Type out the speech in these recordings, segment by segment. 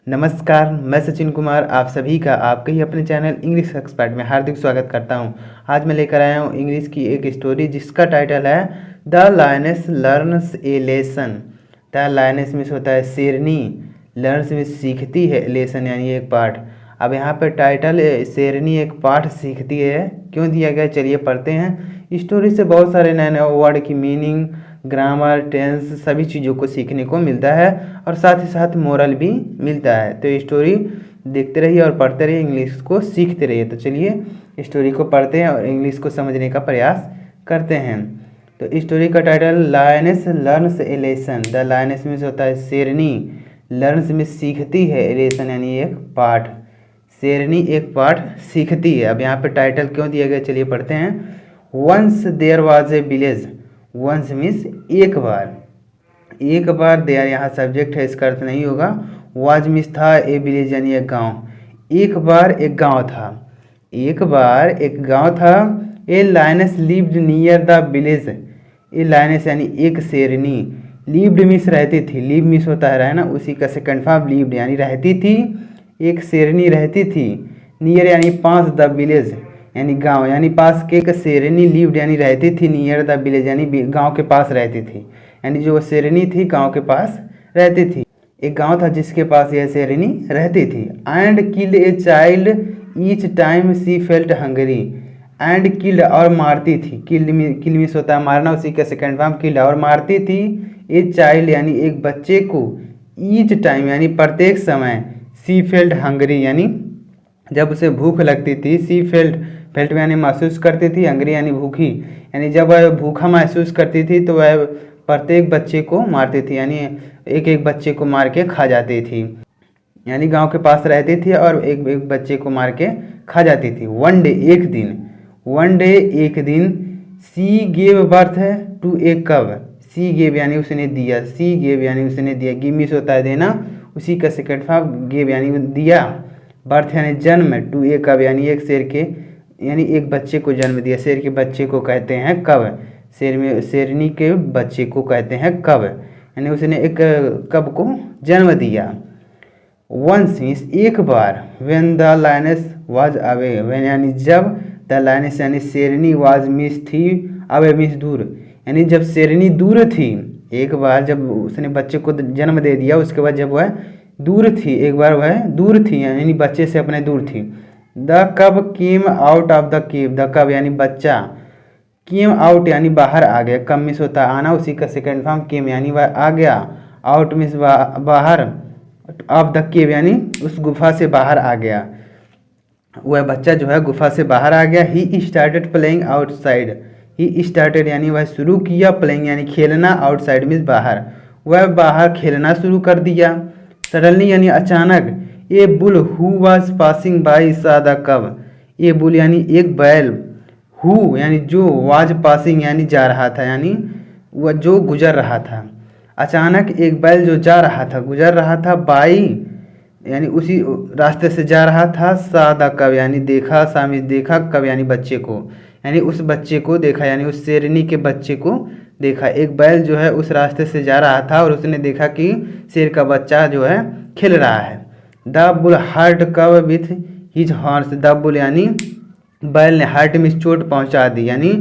नमस्कार, मैं सचिन कुमार आप सभी का आपके ही अपने चैनल इंग्लिश एक्सपर्ट में हार्दिक स्वागत करता हूं। आज मैं लेकर आया हूं इंग्लिश की एक स्टोरी जिसका टाइटल है the lioness learns A lesson. The lioness में होता है शेरनी, लर्न्स में सीखती है, लेसन यानी एक पाठ। अब यहाँ पर टाइटल शेरनी एक पाठ सीखती है क्यों दिया गया, चलिए पढ़ते हैं। स्टोरी से बहुत सारे नए नए वर्ड की मीनिंग, ग्रामर, टेंस सभी चीज़ों को सीखने को मिलता है और साथ ही साथ मोरल भी मिलता है। तो स्टोरी देखते रहिए और पढ़ते रहिए, इंग्लिश को सीखते रहिए। तो चलिए स्टोरी को पढ़ते हैं और इंग्लिश को समझने का प्रयास करते हैं। तो स्टोरी का title lioness learns A lesson. The lioness में होता है शेरनी, लर्न्स में सीखती है, लेसन यानी एक पाठ। शेरनी एक पाठ सीखती है। अब यहाँ पे टाइटल क्यों दिया गया, चलिए पढ़ते हैं। Once there was a village. Once means एक बार देयर यहाँ सब्जेक्ट है, इसका अर्थ नहीं होगा। वाज मीन्स था, ए विलेज यानी एक गांव। एक बार एक गांव था। A lioness lived near the village. A lioness यानी एक शेरनी, लिव्ड मीन्स रहती थी, लिव मीन्स होता है रहना, उसी का सेकंड फॉर्म लिव्ड यानी रहती थी। एक शेरनी रहती थी, नियर यानी पास, द विलेज यानी गांव यानी पास के। एक शेरनी लिव्ड यानी रहती थी, नियर द विलेज यानी गांव के पास रहती थी, यानी जो शेरनी थी गांव के पास रहती थी। एक गांव था जिसके पास यह शेरनी रहती थी। And killed a child each time C felt Hungary. And killed और मारती थी, किल मीन्स होता है मारना, उसी का सेकंड फॉर्म किल्ड और मारती थी। ए चाइल्ड यानी एक बच्चे को, ईच टाइम यानी प्रत्येक समय, सी फेल्ट हंगरी यानी जब उसे भूख लगती थी। सी फेल्ट यानी महसूस करती थी, हंगरी यानी भूखी, यानी जब वह भूखा महसूस करती थी तो वह प्रत्येक बच्चे को मारती थी, यानी एक एक बच्चे को मार के खा जाती थी। यानी गांव के पास रहती थी और एक एक बच्चे को मार के खा जाती थी। वन डे एक दिन, सी गेव बर्थ टू ए कव। सी गेव यानी उसने दिया, सी गेव यानी उसने दिया, गिव मीन्स होता है देना, उसी का सेकंड फॉर्म गेव यानी दिया। बर्थ यानी जन्म, टू ए कव यानी एक शेर के, यानी एक बच्चे को जन्म दिया। शेर के बच्चे को कहते हैं कव, शेरनी के बच्चे को कहते हैं कव, यानी उसने एक कब को जन्म दिया। वंस मीन्स एक बार। When the lioness was away, when यानी जब, द लायनेस यानी शेरनी, वाज मीन्स थी, अवे मीन्स दूर, यानी जब शेरनी दूर थी। एक बार जब उसने बच्चे को जन्म दे दिया, उसके बाद जब वह दूर थी, एक बार वह दूर थी यानी बच्चे से अपने दूर थी। द कब came out of the cave. The कब यानी बच्चा, केम आउट यानी बाहर आ गया, कम मीन्स होता है आना, उसी का सेकंड फॉर्म केम यानी वह आ गया, आउट मीन्स बाहर, ऑफ द केव यानी उस गुफा से बाहर आ गया। वह बच्चा जो है गुफा से बाहर आ गया। He started playing outside. He started यानी वह शुरू किया, प्लेइंग यानी खेलना, आउटसाइड मीन्स बाहर, वह बाहर खेलना शुरू कर दिया। सडनली यानी अचानक, ए bull who was passing by सा द कब। ए बुल यानी एक बैल, हु यानी जो, वाज पासिंग यानी जा रहा था, यानी वह जो गुजर रहा था। अचानक एक बैल जो जा रहा था, गुजर रहा था, बाई यानी उसी रास्ते से जा रहा था। सा द कब यानी देखा, सा मीन्स देखा, कब यानी बच्चे को, यानी उस बच्चे को देखा, यानी उस शेरनी के बच्चे को देखा। एक बैल जो है उस रास्ते से जा रहा था और उसने देखा कि शेर का बच्चा जो है खेल रहा है। द बुल हर्ट कब with his horse. The bull यानी बैल ने, हर्ट में चोट पहुंचा दी, यानी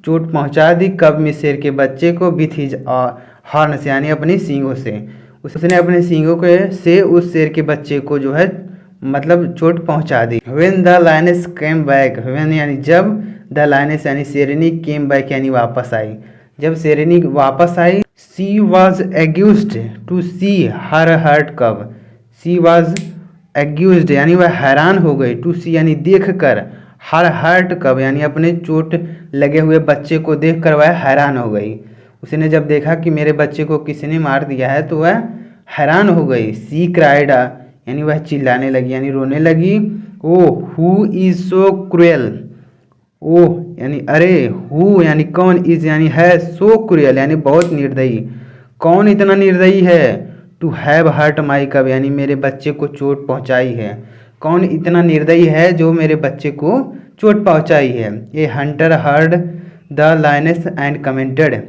चोट पहुंचा दी, कब में शेर के बच्चे को, विथ हिज हॉर्न्स यानी अपनी सींगों से, उसने अपने सींगों के से उस शेर के बच्चे को जो है मतलब चोट पहुंचा दी। When the lioness came back. When यानी जब, द लायनेस यानी शेरनी, केम बैक यानी वापस आई, जब शेरनी वापस आई। She was accused to see her hurt cub. She was एग्यूज्ड यानी वह हैरान हो गई, टू सी यानी देख कर, हर हर्ट कब यानी अपने चोट लगे हुए बच्चे को देख कर वह हैरान हो गई। उसने जब देखा कि मेरे बच्चे को किसने मार दिया है तो वह हैरान हो गई। सी क्राइड यानी वह चिल्लाने लगी, यानी रोने लगी। ओ हु इज सो क्रूएल। ओ यानी अरे, हु यानी कौन, इज यानी है, सो क्रूएल यानी बहुत निर्दयी, कौन इतना निर्दयी है। टू हैव हर्ट माई कब यानी मेरे बच्चे को चोट पहुंचाई है, कौन इतना निर्दयी है जो मेरे बच्चे को चोट पहुंचाई है। ए Hunter heard the lioness and commented.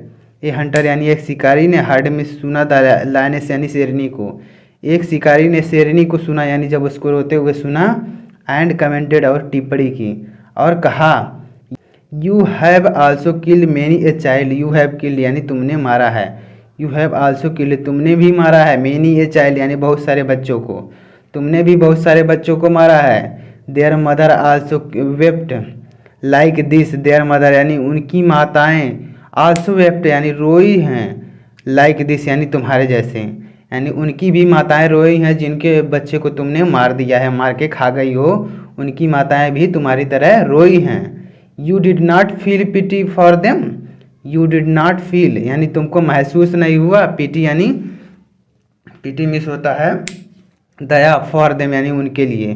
A Hunter यानी एक शिकारी ने, हर्ड में सुना, द लायनेस यानी शेरनी को। एक शिकारी ने शेरनी को सुना, यानी जब उसको रोते हुए सुना, एंड कमेंटेड और टिप्पणी की और कहा, you have also killed many a child, you have killed यानी तुमने मारा है, यू हैव आल्सो किल्ड तुमने भी मारा है, मैनी ए चाइल्ड यानी बहुत सारे बच्चों को, तुमने भी बहुत सारे बच्चों को मारा है। There mother also wept like this, there mother यानी उनकी माताएं, आल्सो वेप्ट यानी रोई हैं, लाइक दिस यानी तुम्हारे जैसे, यानी उनकी भी माताएं रोई हैं जिनके बच्चे को तुमने मार दिया है, मार के खा गई हो, उनकी माताएं भी तुम्हारी तरह रोई हैं। You did not feel pity for them, you did not feel यानी तुमको महसूस नहीं हुआ, पिटी यानी पिटी मिस होता है दया, फॉर देम यानी उनके लिए,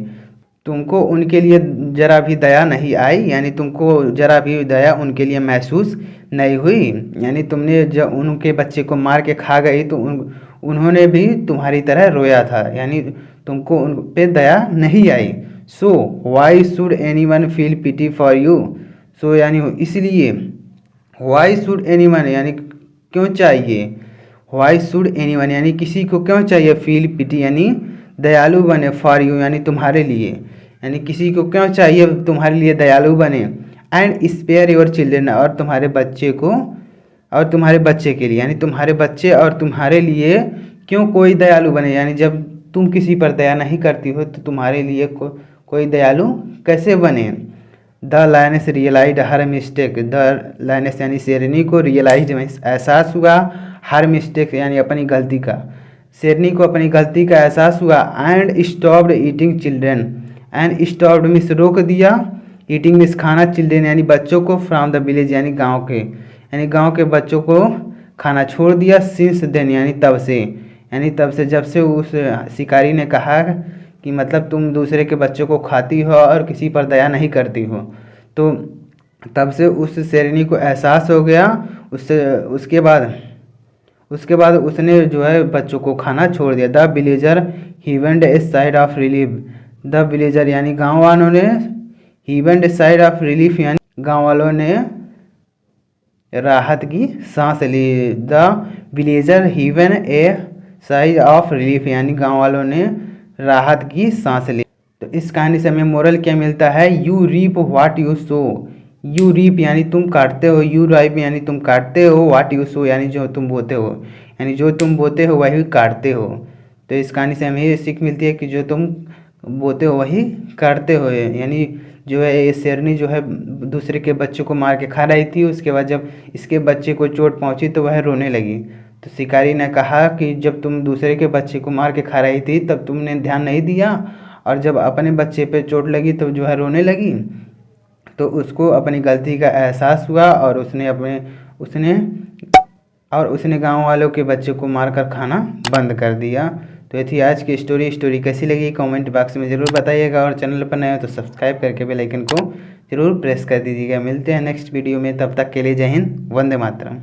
तुमको उनके लिए जरा भी दया नहीं आई, यानी तुमको जरा भी दया उनके लिए महसूस नहीं हुई, यानी तुमने जब उनके बच्चे को मार के खा गई तो उन्होंने भी तुम्हारी तरह रोया था, यानी तुमको उन पे दया नहीं आई। So why should any one feel pity for you, so यानी इसलिए, वाई शुड एनी वन यानी क्यों चाहिए, वाई शुड एनी वन यानी किसी को क्यों चाहिए, फील पिटी यानी दयालु बने, फॉर यू यानी तुम्हारे लिए, यानी किसी को क्यों चाहिए तुम्हारे लिए दयालु बने, एंड स्पेयर योर चिल्ड्रन और तुम्हारे बच्चे को, और तुम्हारे बच्चे के लिए, यानी तुम्हारे बच्चे और तुम्हारे लिए क्यों कोई दयालु बने, यानी जब तुम किसी पर दया नहीं करती हो तो तुम्हारे लिए कोई दयालु कैसे बने। The lioness realise her mistake, the lioness यानी शेरनी को रियलाइज एहसास हुआ, हर मिस्टेक यानी अपनी गलती का, शेरनी को अपनी गलती का एहसास हुआ, and stopped eating children, and stopped miss रोक दिया, ईटिंग मिस खाना, चिल्ड्रन यानी बच्चों को, फ्रॉम द विलेज यानी गांव के, यानी गांव के बच्चों को खाना छोड़ दिया, सिंस देन यानी तब से, यानी तब से जब से उस शिकारी ने कहा कि मतलब तुम दूसरे के बच्चों को खाती हो और किसी पर दया नहीं करती हो, तो तब से उस शेरनी को एहसास हो गया, उसके बाद उसने जो है बच्चों को खाना छोड़ दिया। The villager heaved a sigh of relief, the villager यानी गाँव वालों ने, हीवेंड साइड ऑफ रिलीफ यानी गाँव वालों ने राहत की सांस ली। The villager heaved a sigh of relief यानी गांव वालों ने राहत की सांस ली। तो इस कहानी से हमें मोरल क्या मिलता है, you reap what you sow, you reap यानी तुम काटते हो, यू राइप यानी तुम काटते हो, व्हाट यू सो यानी जो तुम बोते हो, यानी जो तुम बोते हो वही काटते हो। तो इस कहानी से हमें ये सीख मिलती है कि जो तुम बोते हो वही काटते हो, यानी जो है ये शेरनी जो है दूसरे के बच्चों को मार के खा रही थी, उसके बाद जब इसके बच्चे को चोट पहुंची तो वह रोने लगी, तो शिकारी ने कहा कि जब तुम दूसरे के बच्चे को मार के खा रही थी तब तुमने ध्यान नहीं दिया, और जब अपने बच्चे पे चोट लगी तो जो है रोने लगी, तो उसको अपनी गलती का एहसास हुआ और उसने गांव वालों के बच्चे को मारकर खाना बंद कर दिया। तो ये थी आज की स्टोरी कैसी लगी कमेंट बॉक्स में ज़रूर बताइएगा, और चैनल पर नए हो तो सब्सक्राइब करके बेल आइकन को ज़रूर प्रेस कर दीजिएगा। मिलते हैं नेक्स्ट वीडियो में, तब तक के लिए जय हिंद, वंदे मातरम।